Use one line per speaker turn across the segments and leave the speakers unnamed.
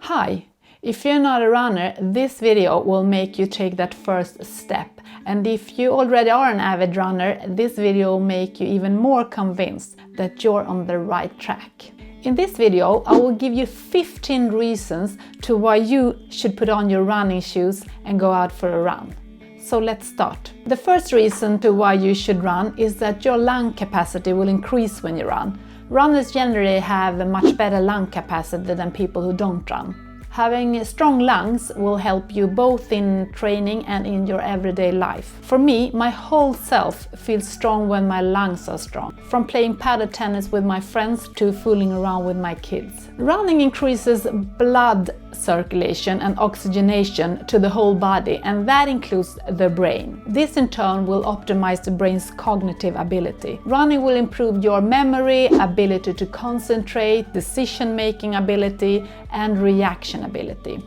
Hi! If you're not a runner, this video will make you take that first step. And if you already are an avid runner, this video will make you even more convinced that you're on the right track. In this video, I will give you 15 reasons to why you should put on your running shoes and go out for a run. So let's start. The first reason to why you should run is that your lung capacity will increase when you run. Runners generally have a much better lung capacity than people who don't run. Having strong lungs will help you both in training and in your everyday life. For me, my whole self feels strong when my lungs are strong. From playing paddle tennis with my friends to fooling around with my kids. Running increases blood circulation and oxygenation to the whole body, and that includes the brain. This in turn will optimize the brain's cognitive ability. Running will improve your memory, ability to concentrate, decision-making ability, and reaction ability.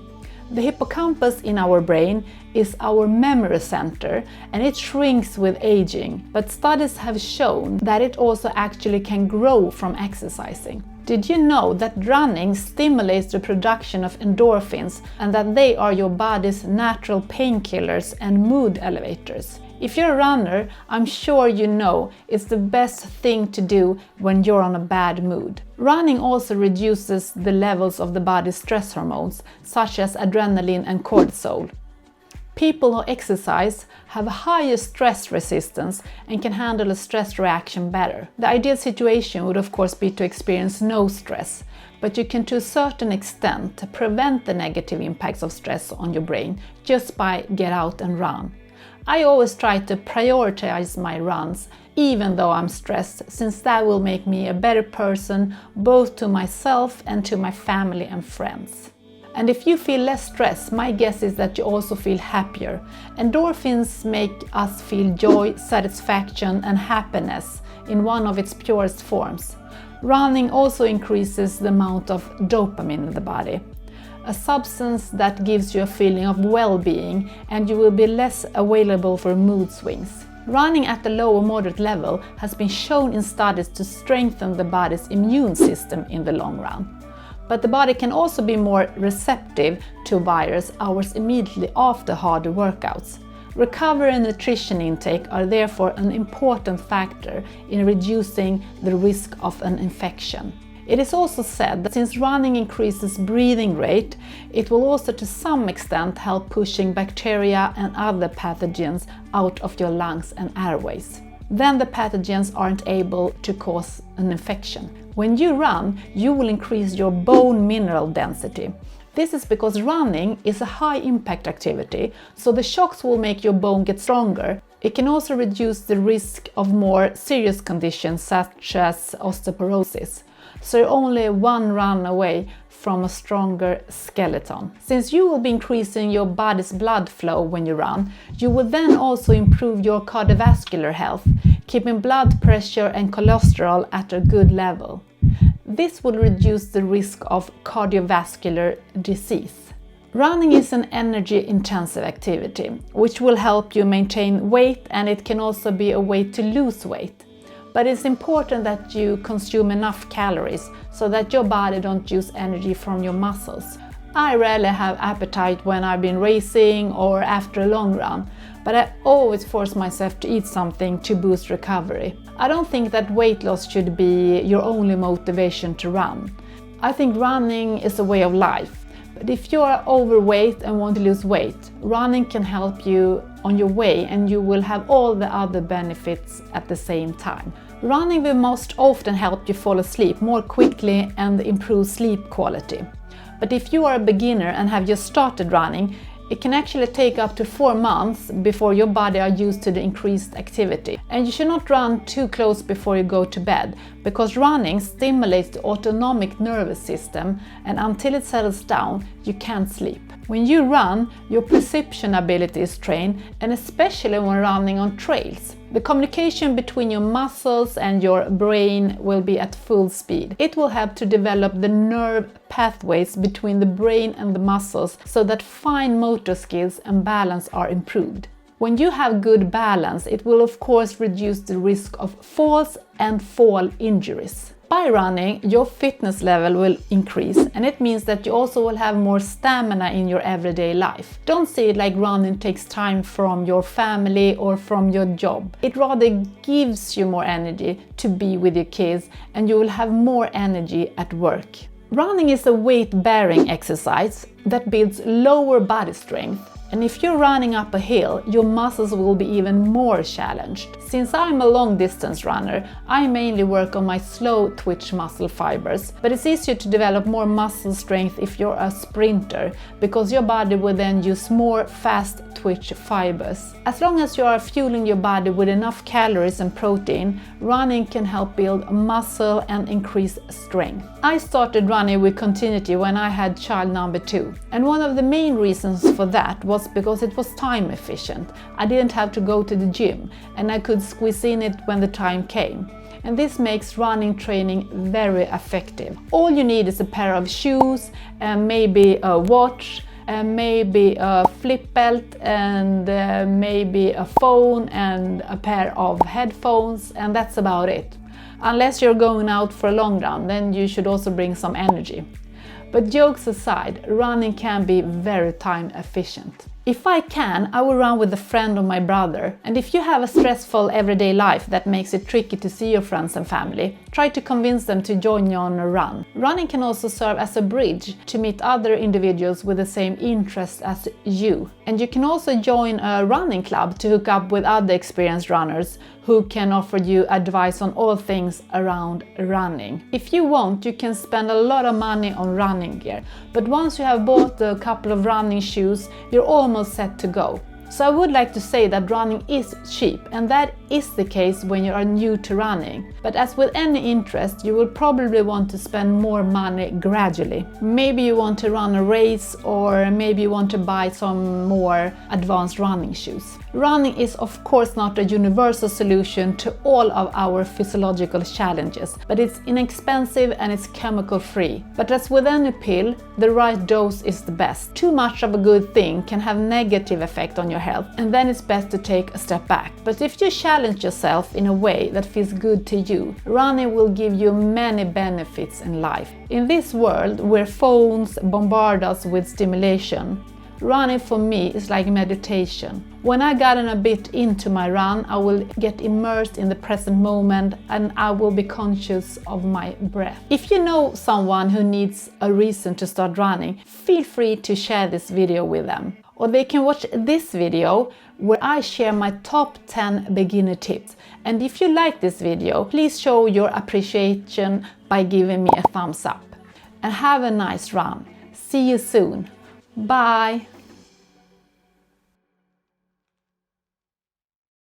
The hippocampus in our brain is our memory center, and it shrinks with aging, but studies have shown that it also actually can grow from exercising. Did you know that running stimulates the production of endorphins and that they are your body's natural painkillers and mood elevators? If you're a runner, I'm sure you know it's the best thing to do when you're on a bad mood. Running also reduces the levels of the body's stress hormones, such as adrenaline and cortisol. People who exercise have a higher stress resistance and can handle a stress reaction better. The ideal situation would of course be to experience no stress, but you can to a certain extent prevent the negative impacts of stress on your brain just by get out and run. I always try to prioritize my runs, even though I'm stressed, since that will make me a better person both to myself and to my family and friends. And if you feel less stress, my guess is that you also feel happier. Endorphins make us feel joy, satisfaction and happiness in one of its purest forms. Running also increases the amount of dopamine in the body, a substance that gives you a feeling of well-being, and you will be less available for mood swings. Running at a low or moderate level has been shown in studies to strengthen the body's immune system in the long run. But the body can also be more receptive to virus hours immediately after harder workouts. Recovery and nutrition intake are therefore an important factor in reducing the risk of an infection. It is also said that since running increases breathing rate, it will also to some extent help pushing bacteria and other pathogens out of your lungs and airways. Then the pathogens aren't able to cause an infection. When you run, you will increase your bone mineral density. This is because running is a high impact activity, so the shocks will make your bone get stronger. It can also reduce the risk of more serious conditions such as osteoporosis. So you're only one run away from a stronger skeleton. Since you will be increasing your body's blood flow when you run, you will then also improve your cardiovascular health, keeping blood pressure and cholesterol at a good level. This will reduce the risk of cardiovascular disease. Running is an energy-intensive activity, which will help you maintain weight, and it can also be a way to lose weight. But it's important that you consume enough calories so that your body don't use energy from your muscles. I rarely have appetite when I've been racing or after a long run, but I always force myself to eat something to boost recovery. I don't think that weight loss should be your only motivation to run. I think running is a way of life. But if you are overweight and want to lose weight, running can help you on your way, and you will have all the other benefits at the same time. Running will most often help you fall asleep more quickly and improve sleep quality. But if you are a beginner and have just started running, it can actually take up to 4 months before your body are used to the increased activity. And you should not run too close before you go to bed, because running stimulates the autonomic nervous system, and until it settles down, you can't sleep. When you run, your perception ability is trained, and especially when running on trails. The communication between your muscles and your brain will be at full speed. It will help to develop the nerve pathways between the brain and the muscles so that fine motor skills and balance are improved. When you have good balance, it will of course reduce the risk of falls and fall injuries. By running, your fitness level will increase, and it means that you also will have more stamina in your everyday life. Don't see it like running takes time from your family or from your job. It rather gives you more energy to be with your kids, and you will have more energy at work. Running is a weight-bearing exercise that builds lower body strength. And if you're running up a hill, your muscles will be even more challenged. Since I'm a long-distance runner, I mainly work on my slow twitch muscle fibers, but it's easier to develop more muscle strength if you're a sprinter, because your body will then use more fast twitch fibers. As long as you are fueling your body with enough calories and protein, running can help build muscle and increase strength. I started running with continuity when I had child number 2, and one of the main reasons for that was because it was time efficient. I didn't have to go to the gym, and I could squeeze in it when the time came. And this makes running training very effective. All you need is a pair of shoes, and maybe a watch, and maybe a flip belt, and maybe a phone and a pair of headphones, and that's about it. Unless you're going out for a long run, then you should also bring some energy. But jokes aside, running can be very time efficient. If I can, I will run with a friend or my brother. And if you have a stressful everyday life that makes it tricky to see your friends and family, try to convince them to join you on a run. Running can also serve as a bridge to meet other individuals with the same interests as you. And you can also join a running club to hook up with other experienced runners who can offer you advice on all things around running. If you want, you can spend a lot of money on running gear, but once you have bought a couple of running shoes, you're almost set to go. So I would like to say that running is cheap, and that is the case when you are new to running. But as with any interest, you will probably want to spend more money gradually. Maybe you want to run a race, or maybe you want to buy some more advanced running shoes. Running is of course not a universal solution to all of our physiological challenges, but it's inexpensive and it's chemical free. But as with any pill, the right dose is the best. Too much of a good thing can have negative effect on your health, and then it's best to take a step back. But if you challenge yourself in a way that feels good to you, running will give you many benefits in life. In this world where phones bombard us with stimulation, running for me is like meditation. When I gotten a bit into my run, I will get immersed in the present moment, and I will be conscious of my breath. If you know someone who needs a reason to start running, feel free to share this video with them. Or they can watch this video where I share my top 10 beginner tips. And if you like this video, please show your appreciation by giving me a thumbs up. And have a nice run. See you soon. Bye!